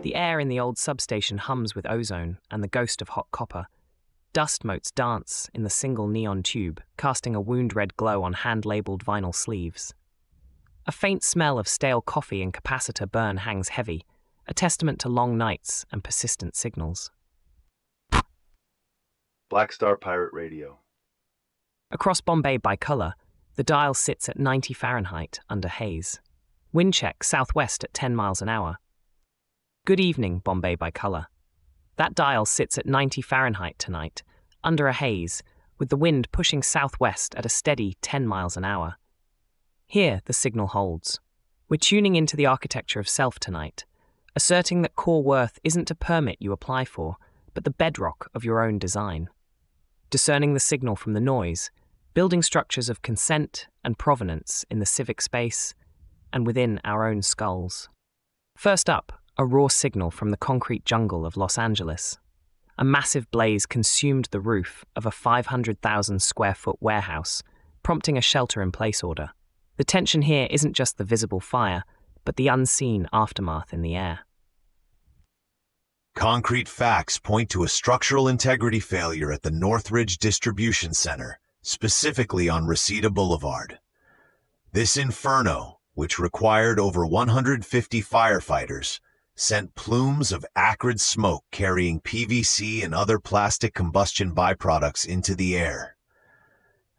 The air in the old substation hums with ozone and the ghost of hot copper. Dust motes dance in the single neon tube, casting a wound-red glow on hand-labeled vinyl sleeves. A faint smell of stale coffee and capacitor burn hangs heavy, a testament to long nights and persistent signals. Black Star Pirate Radio. Across Bombay by colour, the dial sits at 90 Fahrenheit under haze. Wind check southwest at 10 miles an hour. Good evening, Bombay by colour. That dial sits at 90 Fahrenheit tonight, under a haze, with the wind pushing southwest at a steady 10 miles an hour. Here, the signal holds. We're tuning into the architecture of self tonight, asserting that core worth isn't a permit you apply for, but the bedrock of your own design. Discerning the signal from the noise, building structures of consent and provenance in the civic space and within our own skulls. First up, a raw signal from the concrete jungle of Los Angeles. A massive blaze consumed the roof of a 500,000 square foot warehouse, prompting a shelter-in-place order. The tension here isn't just the visible fire, but the unseen aftermath in the air. Concrete facts point to a structural integrity failure at the Northridge Distribution Center, specifically on Reseda Boulevard. This inferno, which required over 150 firefighters, sent plumes of acrid smoke carrying PVC and other plastic combustion byproducts into the air.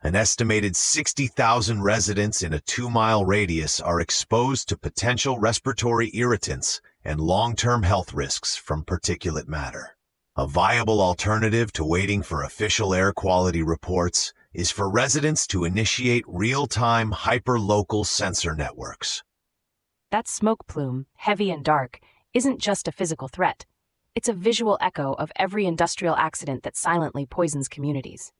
An estimated 60,000 residents in a 2-mile radius are exposed to potential respiratory irritants and long-term health risks from particulate matter. A viable alternative to waiting for official air quality reports is for residents to initiate real-time hyper-local sensor networks. That smoke plume, heavy and dark, isn't just a physical threat. It's a visual echo of every industrial accident that silently poisons communities.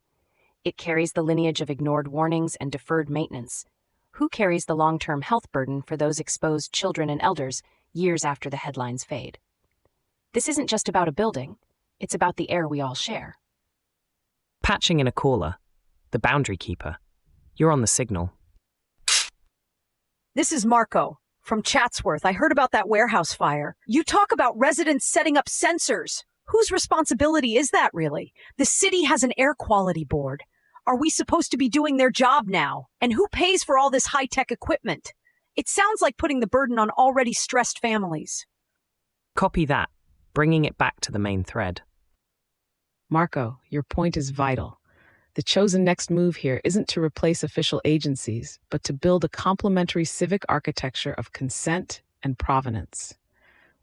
It carries the lineage of ignored warnings and deferred maintenance. Who carries the long-term health burden for those exposed children and elders years after the headlines fade? This isn't just about a building. It's about the air we all share. Patching in a caller, the boundary keeper. You're on the signal. This is Marco from Chatsworth. I heard about that warehouse fire. You talk about residents setting up sensors. Whose responsibility is that, really? The city has an air quality board. Are we supposed to be doing their job now? And who pays for all this high-tech equipment? It sounds like putting the burden on already stressed families. Copy that, bringing it back to the main thread. Marco, your point is vital. The chosen next move here isn't to replace official agencies, but to build a complementary civic architecture of consent and provenance.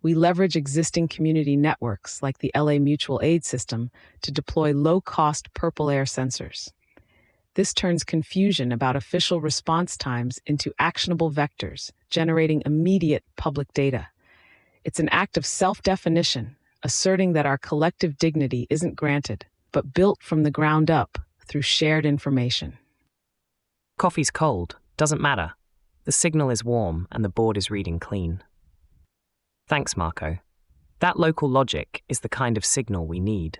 We leverage existing community networks like the LA Mutual Aid System to deploy low-cost purple air sensors. This turns confusion about official response times into actionable vectors, generating immediate public data. It's an act of self-definition, asserting that our collective dignity isn't granted, but built from the ground up through shared information. Coffee's cold, doesn't matter. The signal is warm and the board is reading clean. Thanks, Marco. That local logic is the kind of signal we need.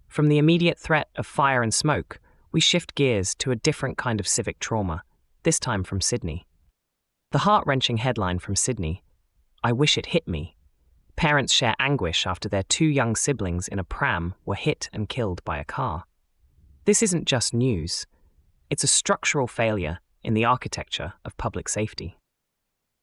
From the immediate threat of fire and smoke, we shift gears to a different kind of civic trauma, this time from Sydney. The heart-wrenching headline from Sydney, "I wish it hit me." Parents share anguish after their 2 young siblings in a pram were hit and killed by a car. This isn't just news. It's a structural failure in the architecture of public safety.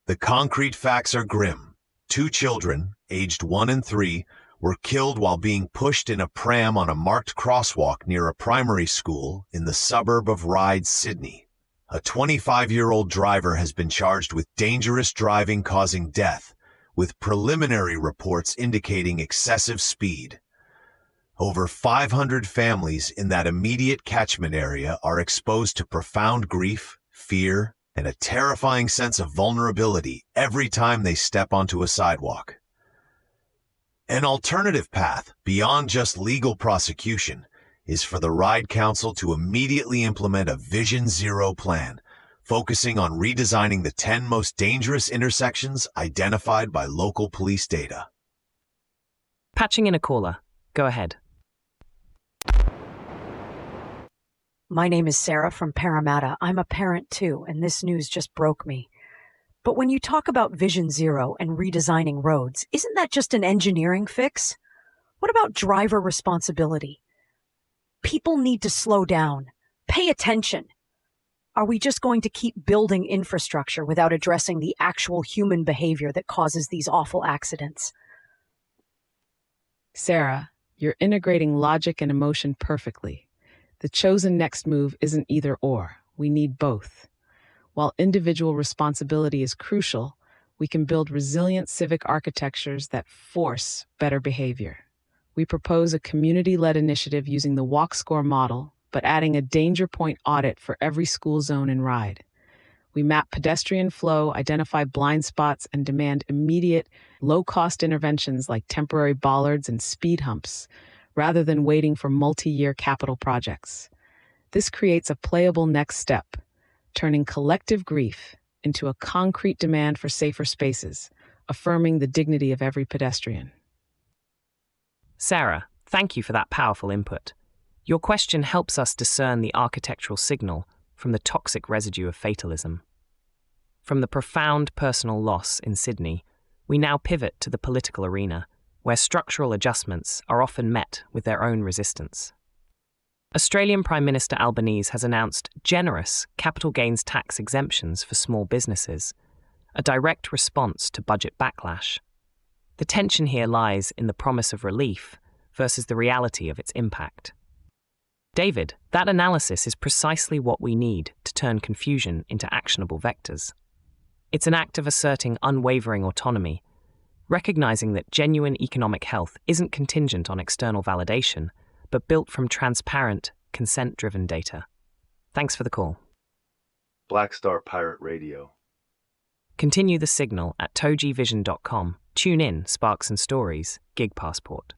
The concrete facts are grim. 2 children, aged 1 and 3, were killed while being pushed in a pram on a marked crosswalk near a primary school in the suburb of Ryde, Sydney. A 25-year-old driver has been charged with dangerous driving causing death, with preliminary reports indicating excessive speed. Over 500 families in that immediate catchment area are exposed to profound grief, fear, and a terrifying sense of vulnerability every time they step onto a sidewalk. An alternative path, beyond just legal prosecution, is for the Ryde Council to immediately implement a Vision Zero plan, focusing on redesigning the 10 most dangerous intersections identified by local police data. Patching in a caller. Go ahead. My name is Sarah from Parramatta. I'm a parent too, and this news just broke me. But when you talk about Vision Zero and redesigning roads, isn't that just an engineering fix? What about driver responsibility? People need to slow down, pay attention. Are we just going to keep building infrastructure without addressing the actual human behavior that causes these awful accidents? Sarah, you're integrating logic and emotion perfectly. The chosen next move isn't either or. We need both. While individual responsibility is crucial, we can build resilient civic architectures that force better behavior. We propose a community-led initiative using the walk score model, but adding a danger point audit for every school zone and ride. We map pedestrian flow, identify blind spots, and demand immediate, low-cost interventions like temporary bollards and speed humps, rather than waiting for multi-year capital projects. This creates a playable next step, turning collective grief into a concrete demand for safer spaces, affirming the dignity of every pedestrian. Sarah, thank you for that powerful input. Your question helps us discern the architectural signal from the toxic residue of fatalism. From the profound personal loss in Sydney, we now pivot to the political arena, where structural adjustments are often met with their own resistance. Australian Prime Minister Albanese has announced generous capital gains tax exemptions for small businesses, a direct response to budget backlash. The tension here lies in the promise of relief versus the reality of its impact. David, that analysis is precisely what we need to turn confusion into actionable vectors. It's an act of asserting unwavering autonomy, recognizing that genuine economic health isn't contingent on external validation, but built from transparent, consent-driven data. Thanks for the call. Black Star Pirate Radio. Continue the signal at TogeeVision.com. Tune in, Sparks and Stories, Gig Passport.